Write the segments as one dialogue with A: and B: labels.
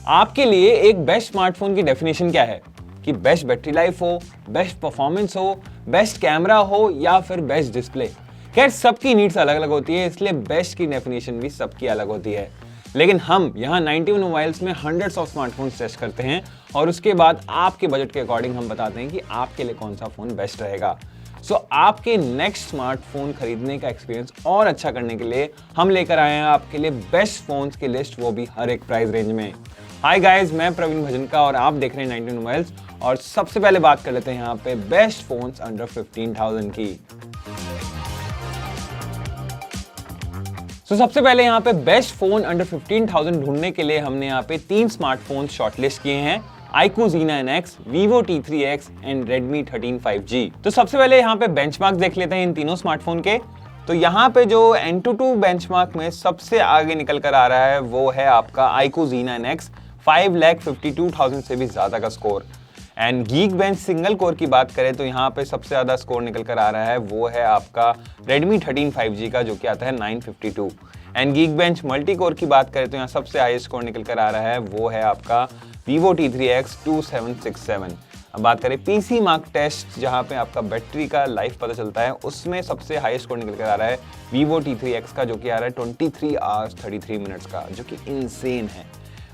A: आपके लिए एक बेस्ट स्मार्टफोन की डेफिनेशन क्या है कि बेस्ट बैटरी लाइफ हो, बेस्ट परफॉर्मेंस हो, बेस्ट कैमरा हो या फिर बेस्ट डिस्प्ले। खैर सबकी नीड्स अलग अलग होती है, इसलिए बेस्ट की डेफिनेशन भी सबकी अलग होती है। लेकिन हम यहाँ 91 मोबाइल्स में हंड्रेड्स ऑफ स्मार्टफोन्स टेस्ट करते हैं और उसके बाद आपके बजट के अकॉर्डिंग हम बताते हैं कि आपके लिए कौन सा फोन बेस्ट रहेगा। सो आपके नेक्स्ट स्मार्टफोन खरीदने का एक्सपीरियंस और अच्छा करने के लिए हम लेकर आए हैं आपके लिए बेस्ट फोन्स की लिस्ट, वो भी हर एक प्राइस रेंज में। हाय गाइस, मैं प्रवीण भजनका और आप देख रहे हैं 91 मोबाइल्स। और सबसे पहले बात कर लेते हैं यहाँ पे बेस्ट फोन्स अंडर 15,000 की। सबसे पहले यहाँ पे बेस्ट फोन अंडर 15,000 ढूंढने के लिए हमने यहाँ पे 3 स्मार्टफोन शॉर्टलिस्ट किए हैं, iQOO Z9X, Vivo T3X and Redmi 13 5G। तो सबसे पहले यहाँ पे बेंचमार्क देख लेते हैं इन तीनों स्मार्टफोन के। तो यहाँ पे जो Antutu बेंचमार्क में सबसे आगे निकल कर आ रहा है वो है आपका iQOO Z9X, 5,52,000 से भी ज्यादा का score. And Geekbench single core की बात करें तो यहाँ पे सबसे ज्यादा स्कोर निकल कर आ रहा है वो है आपका Redmi 13 5G का, जो कि आता है 952। एंड Geekbench मल्टी कोर की बात करें तो यहाँ सबसे हाईएस्ट स्कोर निकल कर आ रहा है वो है आपका Vivo T3X 2767। अब बात करें पीसी मार्क टेस्ट, जहाँ पे आपका बैटरी का लाइफ पता चलता है, उसमें सबसे हाईएस्ट स्कोर निकल कर आ रहा है Vivo T3X का, जो कि आ रहा है 23 आवर्स 33 मिनट्स का, जो कि इनसेन है।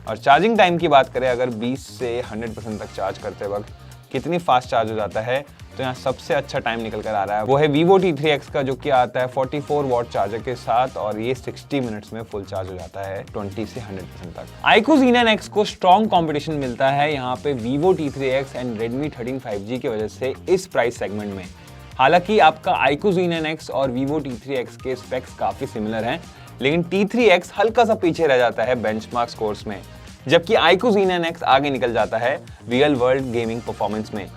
A: और चार्जिंग टाइम की बात करें, अगर 20 से 100% तक चार्ज करते वक्त कितनी फास्ट चार्ज हो जाता है, तो यहाँ सबसे अच्छा टाइम निकल कर आ रहा है वो है Vivo T3X का, जो कि आता है 44 वॉट चार्जर के साथ, और ये 60 मिनट्स में फुल चार्ज हो जाता है 20 से 100% तक। iQOO Z9X को स्ट्रॉन्ग कंपटीशन मिलता है यहाँ पे Vivo T3X and Redmi 13 5G की वजह से इस प्राइस सेगमेंट में। हालांकि आपका iQOO Z9X और Vivo T3X के स्पेक्स काफी सिमिलर हैं, लेकिन T3X हल्का सा पीछे रह जाता है बेंचमार्क स्कोर्स में, जबकि iQOO Z9X आगे निकल जाता है रियल वर्ल्ड गेमिंग परफॉर्मेंस में।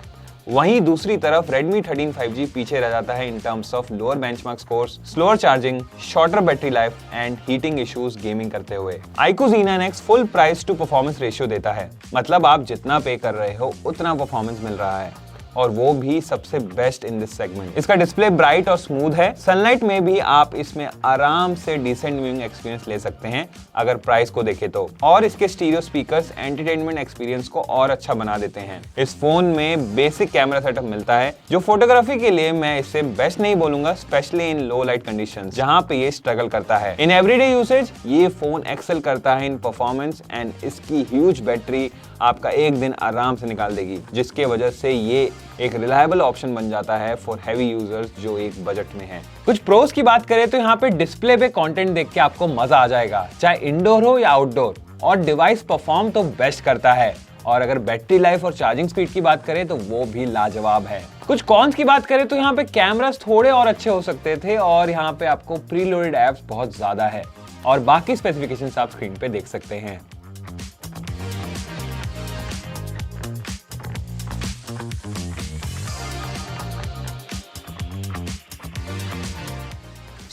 A: वहीं दूसरी तरफ Redmi 13 5G पीछे रह जाता है in terms of lower benchmark scores, slower charging, shorter battery life and heating issues gaming करते हुए। iQOO Z9X full price to performance ratio देता है, मतलब आप जितना पे कर रहे हो उतना परफॉर्मेंस मिल रहा है, और वो भी सबसे बेस्ट इन दिस सेगमेंट। इसका डिस्प्ले ब्राइट और स्मूथ है, सनलाइट में भी आप इसमें आराम से डिसेंट व्यूइंग एक्सपीरियंस ले सकते हैं अगर प्राइस को देखें तो। और इसके स्टीरियो स्पीकर्स एंटरटेनमेंट एक्सपीरियंस को और अच्छा बना देते हैं। इस फोन में बेसिक कैमरा सेटअप मिलता है, जो फोटोग्राफी के लिए मैं इसे बेस्ट नहीं बोलूंगा, specially in low light conditions जहां पे ये स्ट्रगल करता है। इन एवरीडे यूसेज ये फोन एक्सेल करता है इन परफॉर्मेंस, एंड इसकी ह्यूज बैटरी आपका एक दिन आराम से निकाल देगी, जिसके वजह से ये एक रिलायबल ऑप्शन बन जाता है फॉर हैवी यूजर्स जो एक बजट में है। कुछ प्रोस की बात करें तो यहाँ पे डिस्प्ले पे कंटेंट देख के आपको मजा आ जाएगा, चाहे इंडोर हो या आउटडोर, और डिवाइस परफॉर्म तो बेस्ट करता है। और अगर बैटरी लाइफ और चार्जिंग स्पीड की बात करें तो वो भी लाजवाब है। कुछ कॉन्स की बात करें तो यहाँ पे कैमरास थोड़े और अच्छे हो सकते थे, और यहाँ पे आपको प्रीलोडेड एप्स बहुत ज्यादा है, और बाकी स्पेसिफिकेशंस आप स्क्रीन पे देख सकते हैं।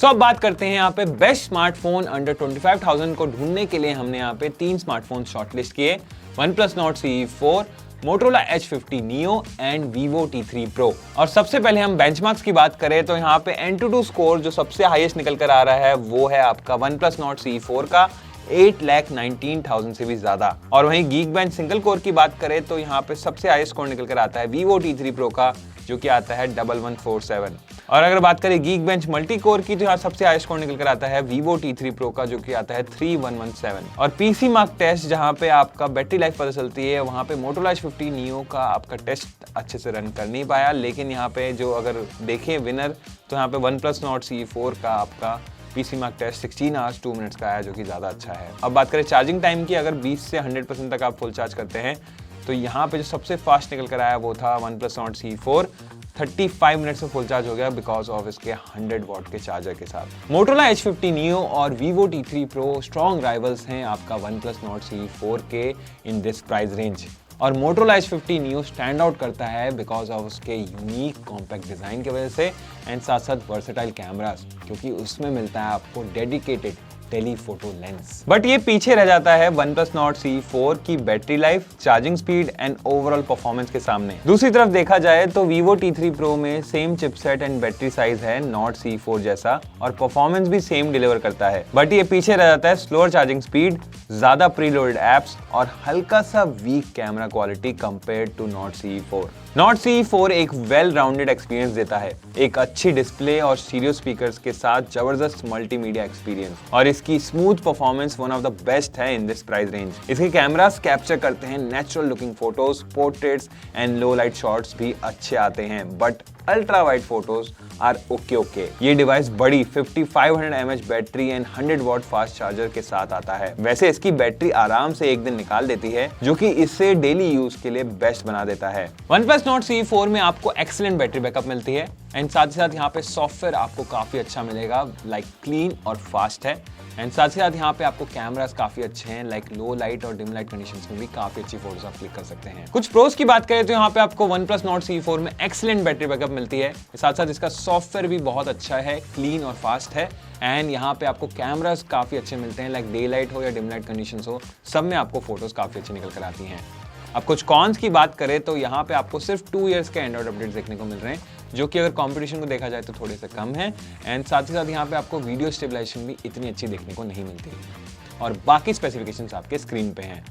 A: अब बात करते हैं यहाँ पे बेस्ट स्मार्टफोन अंडर 25,000 को ढूंढने के लिए हमने यहाँ पे 3 स्मार्टफोन शॉर्टलिस्ट किए, OnePlus Nord CE4, Motorola H50 Neo and Vivo T3 Pro। और सबसे पहले हम बेंचमार्क्स की बात करें तो यहाँ पे Antutu स्कोर जो सबसे हाईएस्ट निकल कर आ रहा है वो है आपका OnePlus Nord CE4 का 8,19,000 से भी ज्यादा। और वहीं Geekbench सिंगल कोर की बात करें तो यहाँ पे सबसे हाईएस्ट स्कोर निकल कर आता है Vivo T3 Pro का, जो कि आता है 1147। और अगर बात करें Geekbench मल्टी कोर की तो यहाँ सबसे हाई स्कोर निकल कर आता है Vivo T3 Pro का, जो कि आता है 3117। और पीसी मार्क टेस्ट जहाँ पे आपका बैटरी लाइफ पता चलती है, वहाँ पे Motorola H50 Neo का आपका टेस्ट अच्छे से रन कर नहीं पाया, लेकिन यहाँ पे जो अगर देखें विनर तो यहाँ पे OnePlus Nord CE4 का आपका PC mark test 16 hours 2 minutes का आया, जो कि ज्यादा अच्छा है। अब बात करें चार्जिंग टाइम की, अगर 20 से 100% तक आप फुल चार्ज करते हैं तो यहाँ पे जो सबसे फास्ट निकल कर आया वो था OnePlus Nord CE4, 35 मिनट्स में फुल चार्ज हो गया बिकॉज ऑफ इसके 100 वॉट के चार्जर के साथ। Motorola H50 Neo और Vivo T3 Pro strong rivals हैं आपका OnePlus Nord CE4 के इन दिस प्राइस रेंज। और Motorola H50 Neo stand out करता है बिकॉज ऑफ उसके यूनिक कॉम्पैक्ट डिजाइन की वजह से, एंड साथ साथ वर्सेटाइल कैमरास, क्योंकि उसमें मिलता है आपको डेडिकेटेड टेलीफोटो लेंस। बट ये पीछे रह जाता है OnePlus Nord CE4 की battery life, charging speed and overall performance के सामने। दूसरी तरफ देखा जाए तो Vivo T3 Pro में same chipset and battery size है Nord CE4 जैसा और परफॉर्मेंस भी सेम डिलीवर करता है, बट ये पीछे रह जाता है स्लोअर चार्जिंग स्पीड, ज्यादा प्रीलोडेड एप्स और हल्का सा weak camera quality compared to Nord CE4। Nord CE4 एक वेल राउंडेड एक्सपीरियंस देता है, एक अच्छी डिस्प्ले और स्टीरियो स्पीकर्स के साथ जबरदस्त मल्टीमीडिया एक्सपीरियंस, और इसकी smooth performance one of the best है इन दिस प्राइस रेंज। इसके कैमरास कैप्चर करते हैं natural looking photos, portraits and low light shots भी अच्छे आते हैं, but ultra wide photos are okay. ये डिवाइस बड़ी 5500 mAh battery and 100 watt fast charger के साथ आता है। वैसे इसकी बैटरी आराम से एक दिन निकाल देती है, जो कि इसे डेली यूज के लिए बेस्ट बना देता है। OnePlus Nord CE4 में आपको एक्सीलेंट बैटरी बैकअप मिलती है एंड साथ ही साथ यहाँ पे सॉफ्टवेयर आपको काफी अच्छा मिलेगा, लाइक क्लीन और फास्ट है। एंड साथ ही साथ यहाँ पे आपको कैमरास काफी अच्छे हैं, लाइक लो लाइट और डिम लाइट कंडीशंस में भी काफी अच्छी फोटोज आप क्लिक कर सकते हैं। कुछ प्रोस की बात करें तो यहाँ पे आपको OnePlus Nord CE4 में एक्सीलेंट बैटरी बैकअप मिलती है, साथ साथ इसका सॉफ्टवेयर भी बहुत अच्छा है, क्लीन और फास्ट है। एंड यहाँ पे आपको कैमरास काफी अच्छे मिलते हैं, लाइक डे लाइट हो या डिम लाइट कंडीशंस हो, सब में आपको फोटोज काफी अच्छी निकल कर आती हैं। अब कुछ कॉन्स की बात करें तो यहाँ पे आपको सिर्फ 2 इयर्स के एंड्रॉइड अपडेट्स देखने को मिल रहे हैं, जो कि अगर कंपटीशन को देखा जाए तो थोड़े से कम है। एंड साथ ही साथ यहाँ पे आपको वीडियो स्टेबलाइजेशन भी इतनी अच्छी देखने को नहीं मिलती और बाकी स्पेसिफिकेशंस आपके स्क्रीन पे हैं।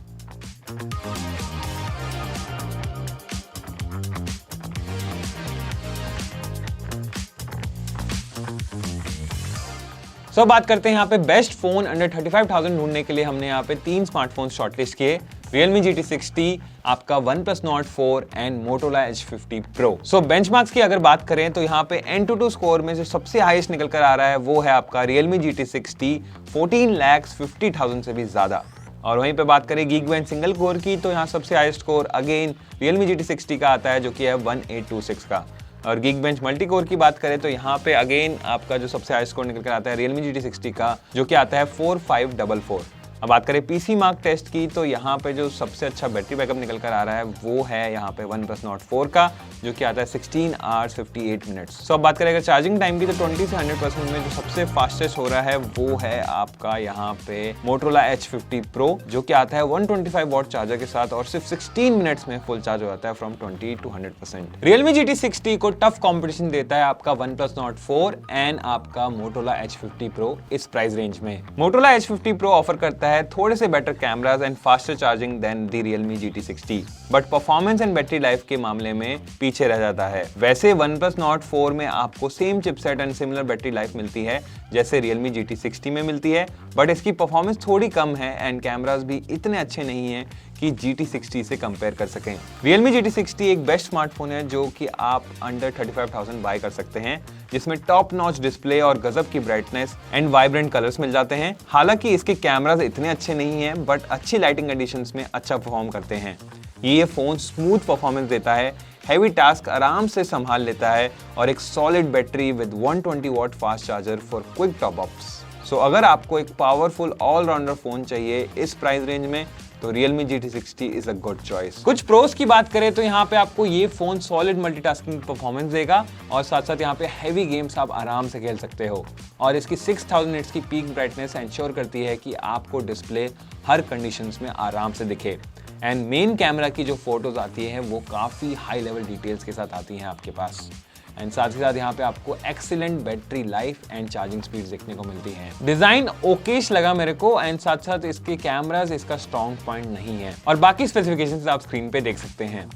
A: सो बात करते हैं यहाँ पे बेस्ट फोन अंडर 35,000 ढूंढने के लिए हमने यहाँ पे 3 स्मार्टफोन शॉर्टलिस्ट किए, Realme GT60, आपका OnePlus Nord 4 and Motorola H50 Pro। So benchmarks की अगर बात करें तो यहाँ पे Antutu स्कोर में जो सबसे हाईएस्ट निकल कर आ रहा है वो है आपका Realme GT60 14,50,000 से भी ज्यादा। और वहीं पे बात करें Geekbench सिंगल कोर की तो यहाँ सबसे highest score again Realme GT60 का आता है, जो कि है 1826 का। और Geekbench मल्टी कोर की बात करें तो यहाँ पे अगेन आपका जो सबसे हाई स्कोर निकल कर आता है Realme GT60 का, जो कि आता है 4544। अब बात करें पीसी मार्क टेस्ट की तो यहाँ पे जो सबसे अच्छा बैटरी बैकअप निकल कर आ रहा है वो है यहाँ पे OnePlus Nord 4 का, जो कि आता है 16 hours 58 minutes। सो अब बात करें अगर चार्जिंग टाइम की तो 20 से 100% में जो सबसे फास्टेस्ट हो रहा है वो है आपका यहाँ पे Motorola H50 Pro, जो कि आता है 125 वॉट चार्जर के साथ और सिर्फ 16 मिनट्स में फुल चार्ज हो जाता है फ्रॉम 20 to 100%। Realme GT60 को टफ कॉम्पिटिशन देता है आपका OnePlus Nord 4 एंड आपका Motorola H50 Pro इस प्राइस रेंज में। Motorola H50 Pro ऑफर करता है थोड़े से better cameras and faster charging than the Realme GT60, but performance and battery life के मामले में पीछे रह जाता है। वैसे OnePlus Nord 4 में आपको same chipset and similar battery life मिलती है जैसे Realme GT60 में मिलती है, बट इसकी परफॉर्मेंस थोड़ी कम है एंड कैमरास भी इतने अच्छे नहीं हैं कि GT60 से कंपेयर कर सकें। Realme GT60 एक बेस्ट स्मार्टफोन है जो कि आप अंडर 35,000 बाय कर सकते हैं, जिसमें टॉप नॉच डिस्प्ले और गजब की ब्राइटनेस एंड वाइब्रेंट कलर्स मिल जाते हैं। हालांकि इसके कैमरास इतने अच्छे नहीं हैं, बट अच्छी लाइटिंग कंडीशंस में अच्छा परफॉर्म करते हैं। ये फोन स्मूथ परफॉर्मेंस देता है, हैवी टास्क आराम से संभाल लेता है और एक solid battery with 120 watt fast charger for quick top ups. So अगर आपको एक पावरफुल ऑलराउंडर फोन चाहिए इस प्राइस रेंज में तो Realme GT60 is a good choice. कुछ प्रोस की बात करें तो यहाँ पे आपको ये फोन सॉलिड मल्टीटास्किंग परफॉर्मेंस देगा और साथ साथ यहाँ पे हैवी गेम्स आप आराम से खेल सकते हो, और इसकी 6000 निट्स की पीक ब्राइटनेस इंश्योर करती है कि आपको डिस्प्ले हर कंडीशंस में आराम से दिखे। एंड मेन कैमरा की जो फोटोज आती है वो काफी हाई लेवल डिटेल्स के साथ आती हैं आपके पास। एंड साथ ही साथ यहाँ पे आपको excellent battery life and charging speed देखने को मिलती है। डिजाइन ओकेश लगा मेरे को एंड साथ साथ इसके कैमरास इसका स्ट्रॉन्ग पॉइंट नहीं है, और बाकी स्पेसिफिकेशंस आप स्क्रीन पे देख सकते हैं।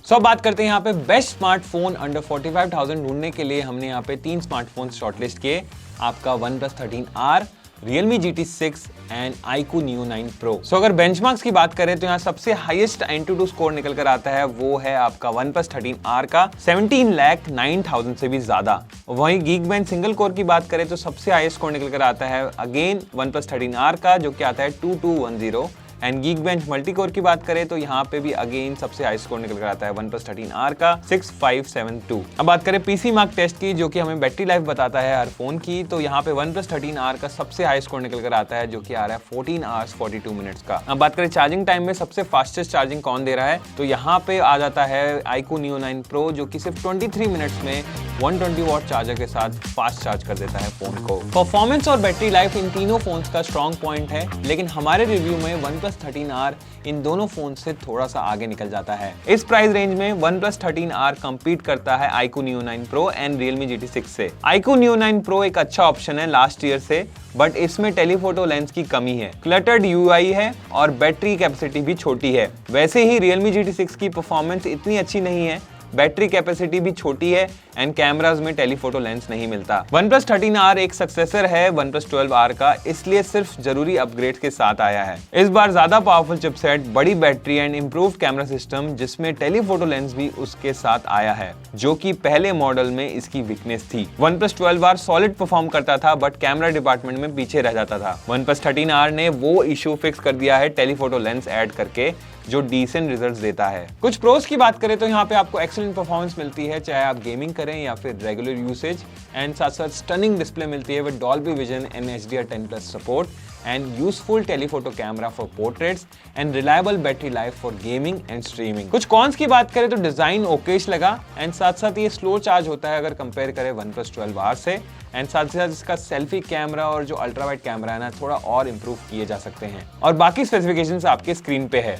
A: सो बात करते हैं यहाँ पे बेस्ट स्मार्टफोन अंडर 45,000 ढूंढने के लिए हमने यहाँ पे 3 स्मार्टफोन शॉर्टलिस्ट किए, आपका OnePlus 13R, Realme GT6 and iQOO Neo 9 Pro। सो अगर बेंचमार्क्स की बात करें तो यहाँ सबसे हाईएस्ट Antutu स्कोर निकल कर आता है वो है आपका OnePlus 13R का 17,09,000 से भी ज्यादा। वहीं Geekbench सिंगल कोर की बात करें तो सबसे हाईएस्ट स्कोर निकल कर आता है अगेन OnePlus 13R का, जो कि आता है 2210 एंड Geekbench मल्टी कोर की बात करें तो यहाँ पे भी अगेन सबसे हाई स्कोर निकल कर आता है OnePlus 13R का 6572। अब बात करें PC मार्क टेस्ट की, जो कि हमें बैटरी लाइफ बताता है हर फोन की, तो यहाँ पे OnePlus 13R का सबसे हाई स्कोर निकल कर आता है, जो कि आ रहा है 14 आवर्स 42 मिनट्स का। अब बात करें चार्जिंग टाइम में सबसे फास्टेस्ट चार्जिंग कौन दे रहा है, तो यहाँ पे आ जाता है iQOO Neo 9 Pro, जो कि सिर्फ 23 मिनट्स में 120 वॉट चार्जर के साथ फास्ट चार्ज कर देता है फोन को। परफॉर्मेंस और बैटरी लाइफ इन तीनों फोन्स का स्ट्रॉन्ग पॉइंट है, लेकिन हमारे रिव्यू में OnePlus 13R इन दोनों फोन से थोड़ा सा आगे निकल जाता है। इस प्राइस रेंज में OnePlus 13R कंपीट करता है iQOO Neo 9 Pro and Realme GT6 से। iQOO Neo 9 Pro एक अच्छा ऑप्शन है लास्ट ईयर से, बट इसमें टेलीफोटो लेंस की कमी है, क्लटर्ड UI है और बैटरी कैपेसिटी भी छोटी है। वैसे ही Realme GT6 की परफॉर्मेंस इतनी अच्छी नहीं है, बैटरी कैपेसिटी भी छोटी है एंड कैमरास में टेलीफोटो लेंस नहीं मिलता। OnePlus 13R एक सक्सेसर है OnePlus 12R का, इसलिए सिर्फ जरूरी अपग्रेड के साथ आया है। इस बार ज्यादा पावरफुल चिपसेट, बड़ी battery and improved camera system, जिसमें टेलीफोटो लेंस भी उसके साथ आया है, जो कि पहले मॉडल में इसकी वीकनेस थी। OnePlus 12R सॉलिड परफॉर्म करता था, बट कैमरा डिपार्टमेंट में पीछे रह जाता था। OnePlus 13R ने वो इशू फिक्स कर दिया है टेलीफोटो लेंस ऐड करके, जो डिसेंट रिजल्ट्स देता है। कुछ प्रोस की बात करें तो यहाँ पे आपको एक्सीलेंट परफॉर्मेंस मिलती है, चाहे आप गेमिंग करें या फिर रेगुलर यूसेज, एंड साथ साथ स्टनिंग डिस्प्ले मिलती है with Dolby vision and HDR10+ support and useful telephoto camera for portraits and reliable battery life for gaming and streaming. कुछ कॉन्स की बात करें तो डिजाइन ओकेश लगा एंड साथ साथ ये स्लो चार्ज होता है अगर कंपेयर करें OnePlus 12R से, एंड साथ ही साथ इसका सेल्फी कैमरा और जो अल्ट्रा वाइड कैमरा है ना, थोड़ा और इंप्रूव किए जा सकते हैं। और बाकी स्पेसिफिकेशंस आपके स्क्रीन पे है।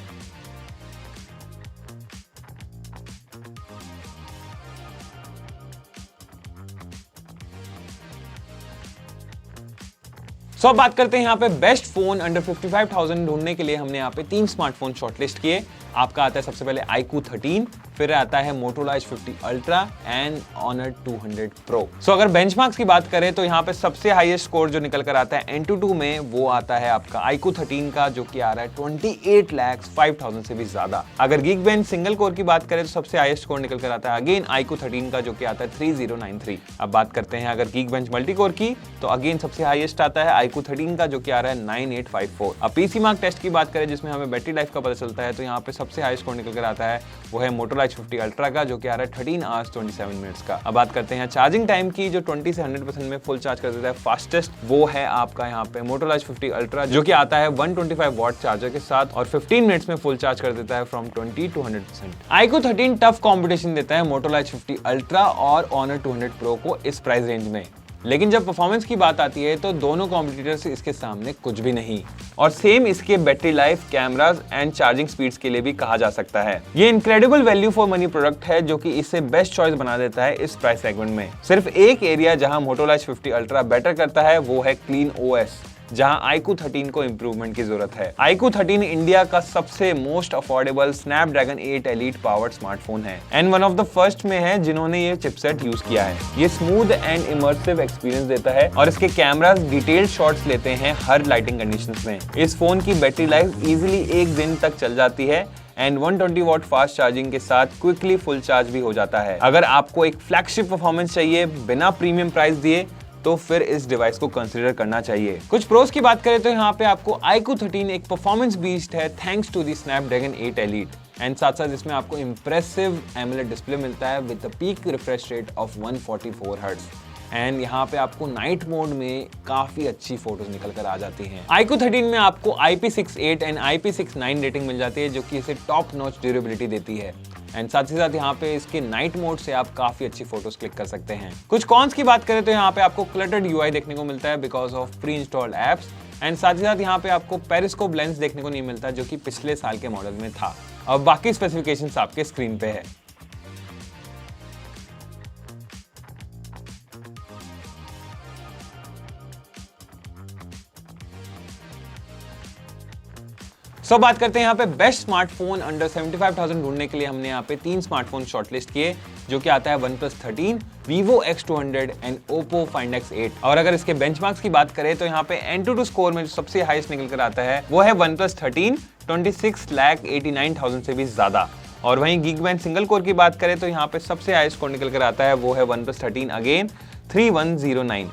A: अब बात करते हैं यहाँ पे बेस्ट फोन अंडर 55,000 ढूंढने के लिए हमने यहाँ पे 3 स्मार्टफोन शॉर्टलिस्ट किए। आपका आता है सबसे पहले iQOO 13, फिर आता है Motorola H50 Ultra and Honor 200 Pro। अगर बेंचमार्क्स की बात करें तो यहाँ पे सबसे हाईएस्ट स्कोर जो निकल कर आता है Antutu में, वो आता है आपका iQOO 13 का, जो कि आ रहा है 28,05,000 से भी ज्यादा। अगर Geekbench सिंगल कोर की बात करें तो सबसे हाईएस्ट स्कोर निकल कर आता है अगेन iQOO 13 का, जो कि आता है 3093। अब बात करते हैं अगर Geekbench मल्टी कोर की, तो अगेन सबसे हाईएस्ट आता है iQOO 13 का, जो कि आ रहा है 9854। अब PC मार्क टेस्ट की बात करें जिसमें हमें बैटरी लाइफ का पता चलता है, तो यहाँ पे सबसे हाई स्कोर निकल कर आता है वो है Motorola H50 Ultra का, जो कि आ रहा है 13 आवर्स 27 मिनट्स का। अब बात करते हैं चार्जिंग टाइम की, जो 20 से 100% में फुल चार्ज कर देता है फास्टेस्ट, वो है आपका यहाँ पे Motorola H50 Ultra, जो कि आता है 125 वॉट चार्जर के साथ और 15 मिनट्स में फुल चार्ज कर देता है from 20 to 100%। iQOO 13 tough competition देता है Motorola H50 Ultra और Honor 200 Pro को इस प्राइस रेंज में, लेकिन जब परफॉर्मेंस की बात आती है तो दोनों कॉम्पिटिटर्स इसके सामने कुछ भी नहीं। और सेम इसके battery life, cameras and charging speeds के लिए भी कहा जा सकता है। ये incredible value for money product है, जो कि इसे बेस्ट चॉइस बना देता है इस प्राइस सेगमेंट में। सिर्फ एक एरिया जहां Motorola H50 Ultra बेटर करता है वो है क्लीन OS, जहां iQOO 13 को इंप्रूवमेंट की जरूरत है। iQOO 13 इंडिया का सबसे most affordable Snapdragon 8 Elite powered smartphone है and one of the first में है जिन्होंने ये चिपसेट यूज किया है। ये स्मूथ एंड इमर्सिव एक्सपीरियंस देता है और इसके कैमरास डिटेल्ड शॉट्स लेते हैं हर लाइटिंग कंडीशंस में। इस फोन की बैटरी लाइफ इजीली 1 दिन तक चल जाती है एंड 120 वॉट फास्ट चार्जिंग के साथ क्विकली फुल चार्ज भी हो जाता है। अगर आपको एक फ्लैगशिप परफॉर्मेंस चाहिए बिना प्रीमियम प्राइस दिए, तो फिर इस डिवाइस को कंसीडर करना चाहिए। कुछ प्रोस की बात करें तो यहाँ पे आपको iQOO 13 एक परफॉर्मेंस बीस्ट है thanks to the Snapdragon 8 Elite and साथ साथ इसमें आपको इंप्रेसिव AMOLED डिस्प्ले मिलता है with the peak refresh rate of 144 hertz and यहाँ पे आपको नाइट मोड में काफी अच्छी फोटोज निकल कर आ जाती हैं। iQOO 13 में आपको IP68 एंड IP69 रेटिंग मिल जाती है, जो कि इसे टॉप नॉच ड्यूरेबिलिटी देती है एंड साथ ही साथ यहाँ पे इसके नाइट मोड से आप काफी अच्छी फोटोज क्लिक कर सकते हैं। कुछ कॉन्स की बात करें तो यहाँ पे आपको क्लटर्ड UI देखने को मिलता है because of pre installed apps and साथ ही साथ यहाँ पे आपको पेरिस्कोप लेंस देखने को नहीं मिलता, जो कि पिछले साल के मॉडल में था। अब बाकी स्पेसिफिकेशंस आपके स्क्रीन पे है। बात करते हैं यहाँ पे बेस्ट स्मार्टफोन अंडर 75,000 ढूंढने के लिए हमने यहाँ पे 3 स्मार्टफोन शॉर्टलिस्ट किए, जो कि आता है OnePlus 13, Vivo X200 and Oppo Find X8। और अगर इसके बेंचमार्क्स की बात करें तो यहाँ पे Antutu स्कोर में जो सबसे हाईएस्ट निकल कर आता है वो है OnePlus 13, 26,89,000 से भी ज्यादा। और वहीं Geekbench सिंगल कोर की बात करें तो यहाँ पे सबसे हाईएस्ट स्कोर निकल कर आता है वो है OnePlus 13 अगेन 3109।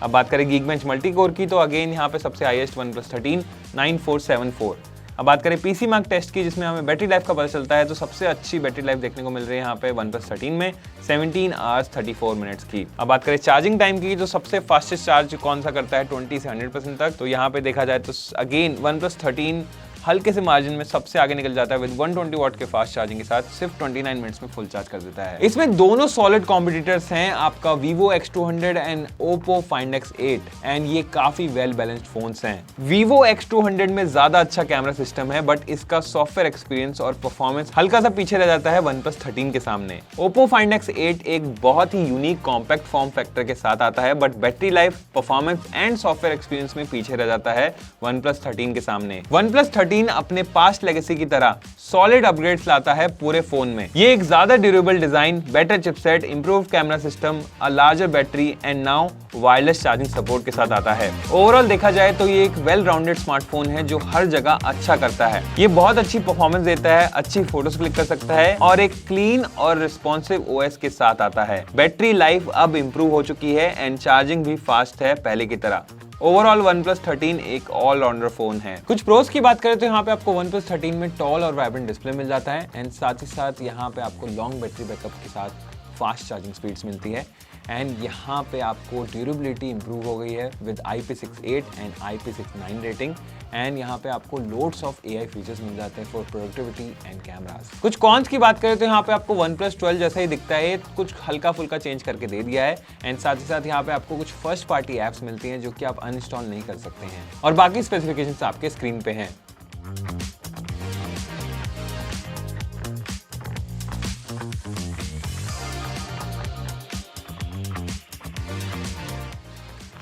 A: अब बात करें Geekbench मल्टी कोर की तो अगेन यहाँ पे सबसे हाईएस्ट OnePlus 13 9474। अब बात करें पीसी मार्क टेस्ट की, जिसमें हमें बैटरी लाइफ का पता चलता है, तो सबसे अच्छी बैटरी लाइफ देखने को मिल रही है यहाँ पे OnePlus 13 में 17 आवर्स 34 मिनट्स की। अब बात करें चार्जिंग टाइम की, तो सबसे फास्टेस्ट चार्ज कौन सा करता है 20 से 100% तक, तो यहाँ पे देखा जाए तो अगेन OnePlus 13 हल्के से मार्जिन में सबसे आगे निकल जाता है विद 120 वॉट के फास्ट चार्जिंग के साथ, सिर्फ 29 मिनट्स में फुल चार्ज कर देता है। इसमें दोनों सॉलिड कॉम्पिटिटर्स हैं, आपका Vivo X200 and Oppo Find X8, and ये काफी वेल बैलेंस्ड फोन्स हैं। Vivo X200 में ज्यादा अच्छा कैमरा सिस्टम है, बट इसका सॉफ्टवेयर एक्सपीरियंस और परफॉर्मेंस हल्का सा पीछे रह जाता है OnePlus 13 के सामने। Oppo Find X8 एक बहुत ही यूनिक कॉम्पैक्ट फॉर्म फैक्टर के साथ आता है, but battery life, performance and software experience में पीछे रह जाता है OnePlus 13 के सामने। OnePlus 13 अपने पास्ट लेगेसी की तरह सॉलिड अपग्रेड्स लाता है पूरे फोन में। ये एक ज्यादा durable design, better chipset, improved camera system, a larger battery and now wireless charging support के साथ आता है। ओवरऑल देखा जाए तो ये एक वेल राउंडेड स्मार्टफोन है जो हर जगह अच्छा करता है। ये बहुत अच्छी परफॉर्मेंस देता है, अच्छी फोटोज क्लिक कर सकता है और एक क्लीन और रिस्पॉन्सिव ओएस के साथ आता है। बैटरी लाइफ अब इंप्रूव हो चुकी है एंड चार्जिंग भी फास्ट है पहले की तरह। ओवरऑल OnePlus 13 एक ऑलराउंडर फोन है। कुछ प्रोस की बात करें तो यहाँ पे आपको OnePlus 13 में टॉल और वाइब्रेंट डिस्प्ले मिल जाता है एंड साथ ही साथ यहाँ पे आपको लॉन्ग बैटरी बैकअप के साथ फास्ट चार्जिंग स्पीड्स मिलती है एंड यहाँ पे आपको ड्यूरेबिलिटी इंप्रूव हो गई है with IP68 and IP69 rating and यहाँ पे आपको लोड्स ऑफ AI फीचर्स मिल जाते हैं फॉर प्रोडक्टिविटी एंड कैमरास। कुछ कॉन्स की बात करें तो यहाँ पे आपको OnePlus 12 जैसा ही दिखता है, कुछ हल्का फुल्का चेंज करके दे दिया है एंड साथ ही साथ यहाँ पे आपको कुछ फर्स्ट पार्टी एप्स मिलती हैं जो कि आप अनइंस्टॉल नहीं कर सकते हैं और बाकी स्पेसिफिकेशंस आपके स्क्रीन पे हैं।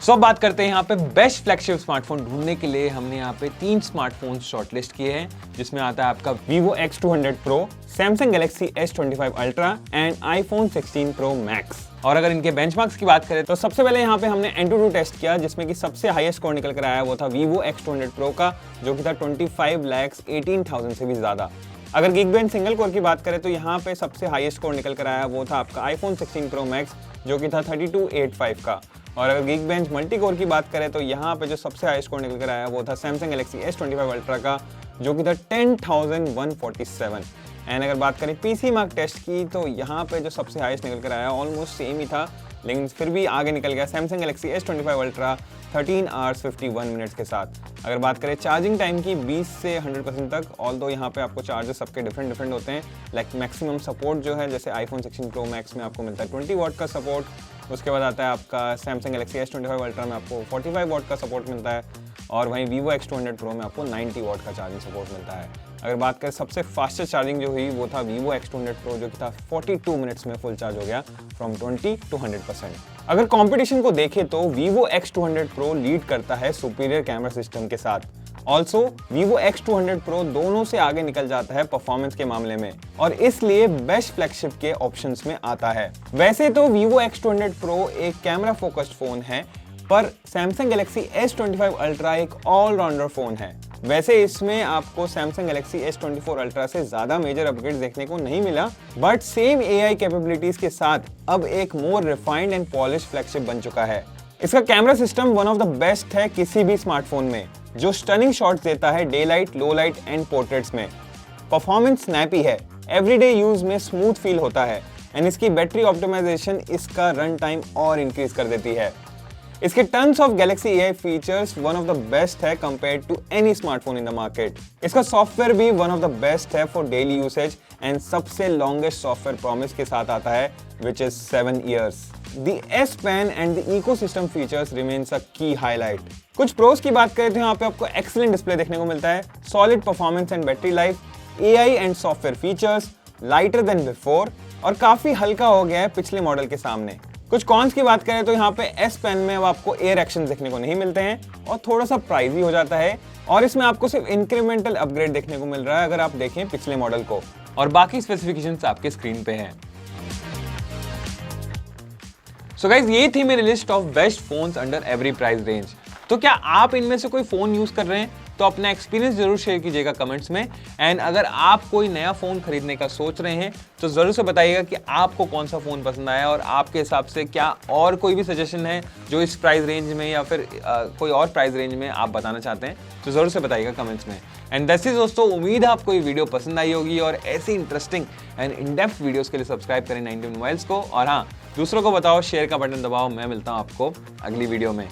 A: सो अब बात करते हैं यहाँ पे बेस्ट फ्लैगशिप स्मार्टफोन ढूंढने के लिए हमने यहाँ पे 3 स्मार्टफोन शॉर्टलिस्ट किए हैं, जिसमें आता है आपका Vivo X200 Pro, Samsung Galaxy S25 Ultra and iPhone 16 Pro Max। और अगर इनके बेंचमार्क्स की बात करें तो सबसे पहले यहाँ पे हमने Antutu टेस्ट किया, जिसमें कि सबसे हाईएस्ट स्कोर निकल कर आया वो था Vivo X200 Pro का, जो कि था 25,18,000 से भी ज्यादा। अगर Geekbench सिंगल कोर की बात करें तो यहाँ पे सबसे हाईएस्ट स्कोर निकल कर आया वो था आपका iPhone 16 Pro Max, जो कि था 3285 का। और अगर Geekbench मल्टी कोर की बात करें तो यहाँ पे जो सबसे हाई स्कोर निकल कर आया वो था Samsung Galaxy S25 Ultra का, जो कि था 10,147। एंड अगर बात करें पीसी मार्क टेस्ट की तो यहाँ पे जो सबसे हाईएस्ट निकल कर आया ऑलमोस्ट सेम ही था, लेकिन फिर भी आगे निकल गया Samsung Galaxy S25 Ultra 13 hours 51 minutes के साथ। अगर बात करें चार्जिंग टाइम की 20 से 100% तक, ऑल्दो यहाँ पे आपको चार्जर्स सबके डिफरेंट होते हैं, लाइक मैक्सिमम सपोर्ट जो है जैसे iPhone 16 Pro Max में आपको मिलता है 20 वॉट का सपोर्ट, उसके बाद आता है आपका Samsung Galaxy S25 Ultra में आपको 45 वॉट का सपोर्ट मिलता है और वहीं Vivo X200 Pro में आपको 90 वॉट का चार्जिंग सपोर्ट मिलता है। अगर बात करें सबसे फास्टेस्ट चार्जिंग जो हुई वो था Vivo X200 Pro, जो कि था 42 मिनट्स में फुल चार्ज हो गया फ्रॉम 20 to 100%। अगर कंपटीशन को देखें तो Vivo X200 Pro लीड करता है सुपीरियर कैमरा सिस्टम के साथ। ऑल्सो Vivo X200 Pro दोनों से आगे निकल जाता है परफॉर्मेंस के मामले में और इसलिए बेस्ट फ्लैगशिप के ऑप्शंस में आता है। वैसे तो Vivo X200 Pro एक कैमरा फोकस्ड फोन है, पर Samsung Galaxy S25 Ultra एक ऑलराउंडर फोन है। वैसे इसमें आपको Samsung Galaxy S24 Ultra से ज्यादा मेजर अपग्रेड देखने को नहीं मिला, बट सेम AI कैपेबिलिटीज के साथ अब एक more refined and polish flagship बन चुका है। इसका camera system one of the best है किसी भी स्मार्टफोन में, जो स्टनिंग शॉट्स देता है day light, low light and portraits में। परफॉर्मेंस स्नैपी है, एवरीडे यूज में स्मूथ फील होता है एंड इसकी बैटरी ऑप्टिमाइजेशन इसका रन टाइम और इंक्रीज कर देती है। इसके tons of Galaxy AI features one of the best है compared to any smartphone in the market. इसका सॉफ्टवेयर भी वन ऑफ द बेस्ट है फॉर डेली यूसेज एंड सबसे लॉन्गेस्ट सॉफ्टवेयर प्रॉमिस के साथ आता है, which is 7 years। The S Pen and the ecosystem features remains a key highlight। कुछ pros की बात करें तो यहाँ पे आपको एक्सीलेंट डिस्प्ले देखने को मिलता है, solid performance and battery life, AI and software features, lighter than before और काफी हल्का हो गया है पिछले मॉडल के सामने। कुछ कॉन्स की बात करें तो यहाँ पे S Pen में अब आपको एयर एक्शन देखने को नहीं मिलते हैं और थोड़ा सा प्राइजी हो जाता है और इसमें आपको सिर्फ इंक्रीमेंटल अपग्रेड देखने को मिल रहा है अगर आप देखें पिछले मॉडल को, और बाकी स्पेसिफिकेशंस आपके स्क्रीन पे हैं। सो गाइज, ये थी मेरी list of best phones under every price range. तो क्या आप इनमें से कोई फोन यूज कर रहे हैं? तो अपना एक्सपीरियंस जरूर शेयर कीजिएगा कमेंट्स में। एंड अगर आप कोई नया फ़ोन खरीदने का सोच रहे हैं तो ज़रूर से बताइएगा कि आपको कौन सा फ़ोन पसंद आया और आपके हिसाब से क्या और कोई भी सजेशन है जो इस प्राइस रेंज में या फिर कोई और प्राइस रेंज में आप बताना चाहते हैं तो ज़रूर से बताइएगा कमेंट्स में। एंड दैट्स इट दोस्तों, उम्मीद है आपको ये वीडियो पसंद आई होगी और ऐसी interesting and in depth videos के लिए सब्सक्राइब करें 90 मोबाइल्स को। और हाँ, दूसरों को बताओ, शेयर का बटन दबाओ। मैं मिलता हूँ आपको अगली वीडियो में।